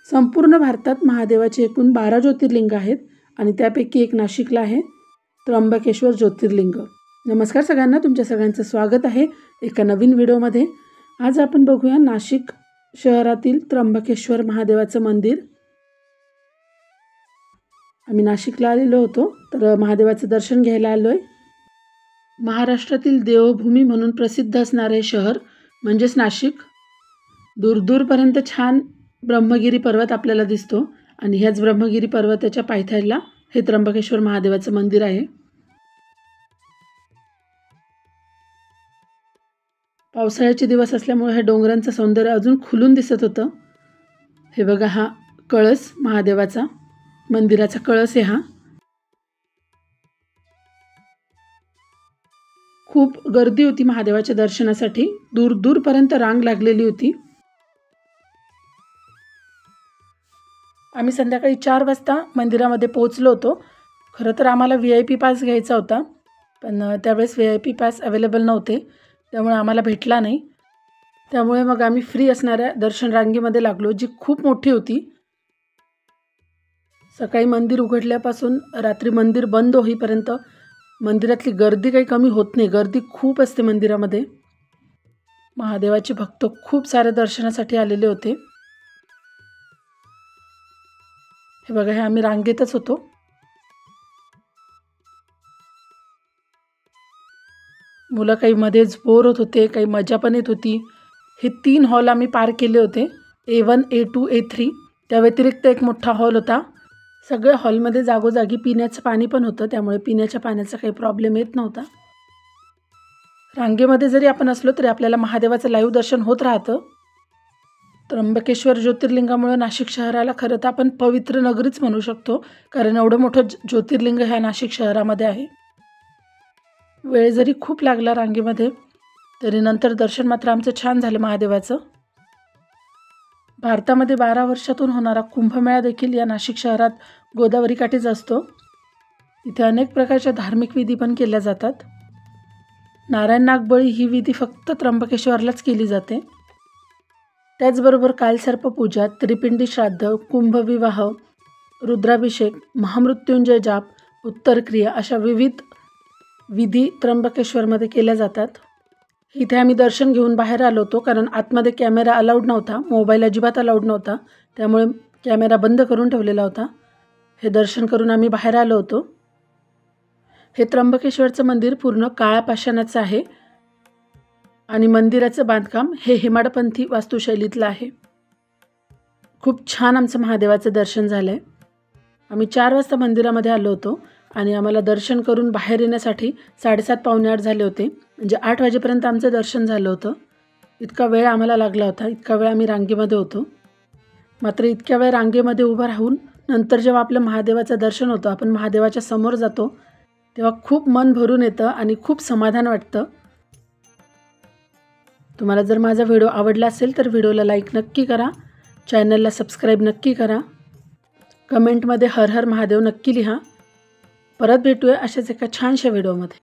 संपूर्ण भारतात महादेवाचे एकूण 12 ज्योतिर्लिंग आहेत आणि त्यापैकी एक नाशिकला आहे, त्र्यंबकेश्वर ज्योतिर्लिंग। नमस्कार सगळ्यांना, तुमच्या सगळ्यांचं स्वागत आहे एका नवीन व्हिडिओमध्ये। आज आपण बघूया नाशिक शहरातील त्र्यंबकेश्वर महादेवाचं मंदिर। आम्ही नाशिकला आलेलो होतो, तर महादेवाचं दर्शन घ्यायला आलोय। महाराष्ट्रातील देवभूमी म्हणून प्रसिद्ध असणारे शहर म्हणजेच नाशिक। दूरदूरपर्यंत छान ब्रह्मगिरी पर्वत आपल्याला दिसतो आणि ह्याच ब्रह्मगिरी पर्वताच्या पायथ्याला हे त्र्यंबकेश्वर महादेवाचं मंदिर आहे। पावसाळ्याचे दिवस असल्यामुळे हे डोंगरांचं सौंदर्य अजून खुलून दिसत होतं। हे बघा, हा कळस महादेवाचा, मंदिराचा कळस आहे हा। खूप गर्दी होती महादेवाच्या दर्शनासाठी, दूरदूरपर्यंत रांग लागलेली होती। आम्ही संध्याकाळी 4 वाजता मंदिरामध्ये पोहोचलो होतो। खरं तर आम्हाला VIP पास घ्यायचा होता, पण त्यावेळेस VIP पास अवेलेबल नव्हते, त्यामुळे आम्हाला भेटला नाही। त्यामुळे मग आम्ही फ्री असणाऱ्या दर्शन रांगेमध्ये लागलो, जी खूप मोठी होती। सकाळी मंदिर उघडल्यापासून रात्री मंदिर बंद होईपर्यंत मंदिरातली गर्दी काही कमी होत नाही, गर्दी खूप असते मंदिरामध्ये। महादेवाचे भक्त खूप सारे दर्शनासाठी आलेले होते। हे बघा, हे आम्ही रांगेतच होतो। मुलं काही मध्येच बोर होत होते, काही मजा पण येत होती। हे 3 हॉल आम्ही पार केले होते, A1, A2, A3। त्या व्यतिरिक्त एक मोठा हॉल होता। सगळ्या हॉलमध्ये जागोजागी पिण्याचं पाणी पण होतं, त्यामुळे पिण्याच्या पाण्याचा काही प्रॉब्लेम येत नव्हता। रांगेमध्ये जरी आपण असलो तरी आपल्याला महादेवाचं लाईव्ह दर्शन होत राहतं। त्र्यंबकेश्वर ज्योतिर्लिंगामुळे नाशिक शहराला खरं तर आपण पवित्र नगरीच म्हणू शकतो, कारण एवढं मोठं ज्योतिर्लिंग ह्या नाशिक शहरामध्ये आहे। वेळ जरी खूप लागला रांगेमध्ये, तरी नंतर दर्शन मात्र आमचं छान झालं महादेवाचं। भारतामध्ये 12 वर्षातून होणारा कुंभमेळा देखील या नाशिक शहरात गोदावरी काठीच असतो। इथे अनेक प्रकारच्या धार्मिक विधी पण केल्या जातात। नारायण नागबळी ही विधी फक्त त्र्यंबकेश्वरलाच केली जाते। त्याचबरोबर कालसर्पपूजा, त्रिपिंडी श्राद्ध, कुंभविवाह, रुद्राभिषेक, महामृत्युंजय जाप, उत्तरक्रिया अशा विविध विधी त्र्यंबकेश्वरमध्ये केल्या जातात। इथे आम्ही दर्शन घेऊन बाहेर आलो होतो, कारण आतमध्ये कॅमेरा अलाउड नव्हता, मोबाईल अजिबात अलाउड नव्हता, त्यामुळे कॅमेरा बंद करून ठेवलेला होता। हे दर्शन करून आम्ही बाहेर आलो होतो। हे त्र्यंबकेश्वरचं मंदिर पूर्ण काळ्या पाषाणाचं आहे आणि मंदिराचं बांधकाम हे हेमाडपंथी वास्तुशैलीतलं आहे। खूप छान आमचं महादेवाचं दर्शन झालं आहे। आम्ही 4 वाजता मंदिरामध्ये आलो होतो आणि आम्हाला दर्शन करून बाहेर येण्यासाठी 7:30 पावणे 8 झाले होते, म्हणजे 8 वाजेपर्यंत आमचं दर्शन झालं होतं। इतका वेळ आम्हाला लागला होता, इतका वेळ आम्ही रांगेमध्ये होतो। मात्र इतक्या वेळ रांगेमध्ये उभं राहून नंतर जेव्हा आपलं महादेवाचं दर्शन होतं, आपण महादेवाच्या समोर जातो, तेव्हा खूप मन भरून येतं आणि खूप समाधान वाटतं। तुम्हाला जर माझा व्हिडिओ आवडला असेल तर व्हिडिओला लाईक नक्की करा, चॅनलला सबस्क्राईब नक्की करा, कमेंटमध्ये हर हर महादेव नक्की लिहा। परत भेटूया अशाच एका छानशा व्हिडिओमध्ये।